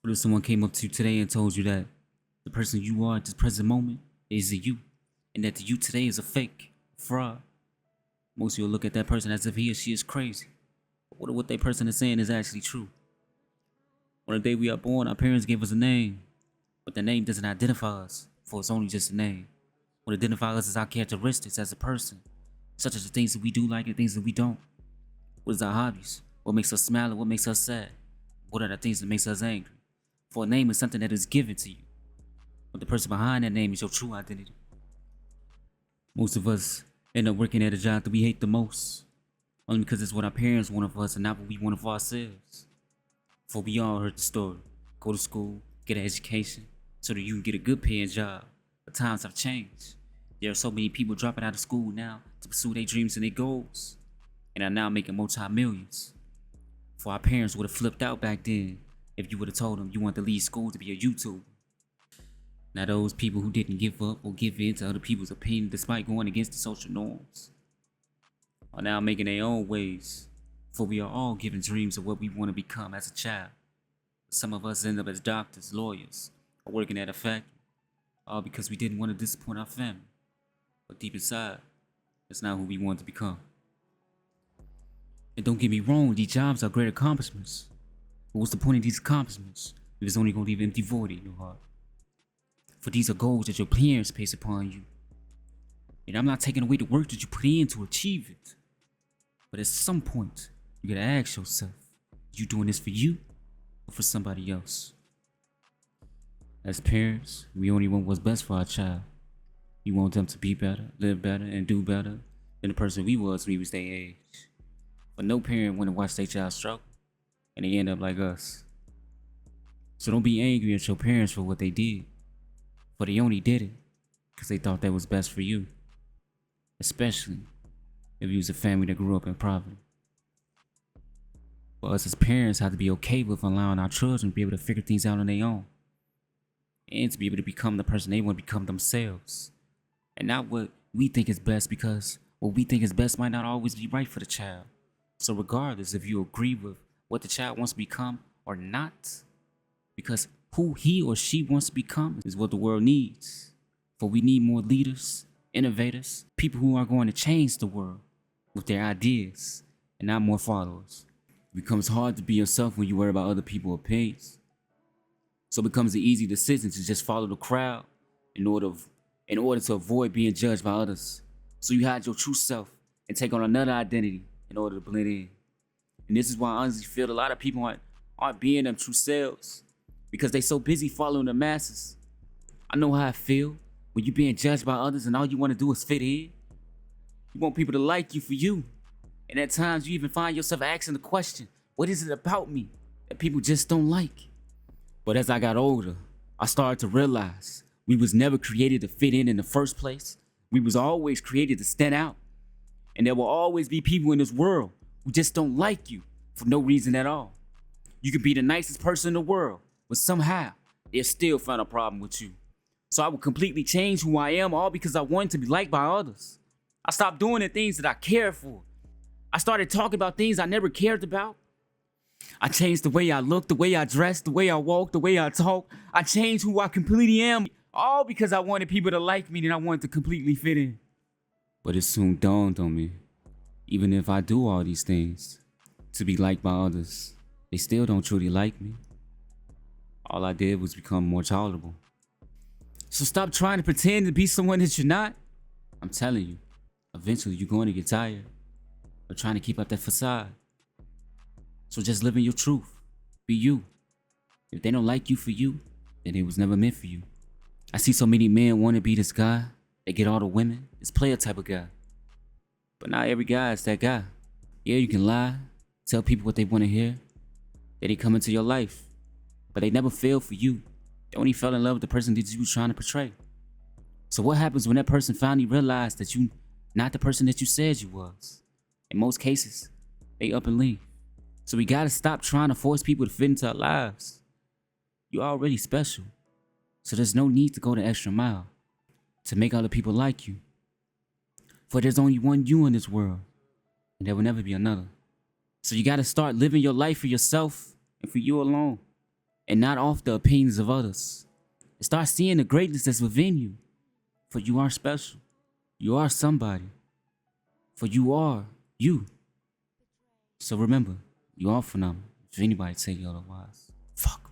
What if someone came up to you today and told you that the person you are at this present moment is you, and that the you today is a fake, fraud? Most of you will look at that person as if he or she is crazy. But what if what that person is saying is actually true? On the day we are born, our parents gave us a name, but the name doesn't identify us, for it's only just a name. What identifies us is our characteristics as a person, such as the things that we do like and things that we don't. What is our hobbies? What makes us smile and what makes us sad? What are the things that makes us angry? For a name is something that is given to you, but the person behind that name is your true identity. Most of us end up working at a job that we hate the most, only because it's what our parents wanted for us and not what we wanted for ourselves. For we all heard the story. Go to school, get an education, so that you can get a good paying job. But times have changed. There are so many people dropping out of school now to pursue their dreams and their goals, and are now making multi-millions. For our parents would have flipped out back then if you would have told them you want to leave school to be a YouTuber. Now those people who didn't give up or give in to other people's opinion despite going against the social norms are now making their own ways, for we are all given dreams of what we want to become as a child. Some of us end up as doctors, lawyers, or working at a factory, all because we didn't want to disappoint our family. But deep inside, that's not who we want to become. And don't get me wrong, these jobs are great accomplishments. But what's the point of these accomplishments if it's only going to leave an empty void in your heart? For these are goals that your parents place upon you. And I'm not taking away the work that you put in to achieve it. But at some point, you gotta ask yourself, you doing this for you or for somebody else? As parents, we only want what's best for our child. We want them to be better, live better, and do better than the person we was when we was their age. But no parent want to watch their child struggle, and they end up like us. So don't be angry at your parents for what they did, for they only did it because they thought that was best for you. Especially if you was a family that grew up in poverty. But us as parents have to be okay with allowing our children to be able to figure things out on their own, and to be able to become the person they want to become themselves, and not what we think is best, because what we think is best might not always be right for the child. So regardless if you agree with what the child wants to become or not, because who he or she wants to become is what the world needs. For we need more leaders, innovators, people who are going to change the world with their ideas, and not more followers. It becomes hard to be yourself when you worry about other people's opinions. So it becomes an easy decision to just follow the crowd in order to avoid being judged by others. So you hide your true self and take on another identity in order to blend in. And this is why I honestly feel a lot of people aren't being them true selves, because they so busy following the masses. I know how I feel when you're being judged by others and all you want to do is fit in. You want people to like you for you. And at times you even find yourself asking the question, what is it about me that people just don't like? But as I got older, I started to realize we was never created to fit in the first place. We was always created to stand out. And there will always be people in this world who just don't like you for no reason at all. You could be the nicest person in the world, but somehow they'll still find a problem with you. So I would completely change who I am, all because I wanted to be liked by others. I stopped doing the things that I cared for. I started talking about things I never cared about. I changed the way I looked, the way I dressed, the way I walked, the way I talked. I changed who I completely am, all because I wanted people to like me and I wanted to completely fit in. But it soon dawned on me, even if I do all these things to be liked by others, they still don't truly like me. All I did was become more tolerable. So stop trying to pretend to be someone that you're not. I'm telling you, eventually you're going to get tired of trying to keep up that facade. So just live in your truth. Be you. If they don't like you for you, then it was never meant for you. I see so many men want to be this guy. They get all the women. This player type of guy. But not every guy is that guy. Yeah, you can lie, tell people what they want to hear, that they come into your life, but they never fell for you. They only fell in love with the person that you were trying to portray. So what happens when that person finally realized that you not the person that you said you was? In most cases, they up and leave. So we gotta stop trying to force people to fit into our lives. You're already special. So there's no need to go the extra mile to make other people like you. For there's only one you in this world, and there will never be another. So you gotta start living your life for yourself and for you alone. and not off the opinions of others. And start seeing the greatness that's within you. For you are special. You are somebody. For you are you. So remember, you are phenomenal. If anybody tell you otherwise, fuck.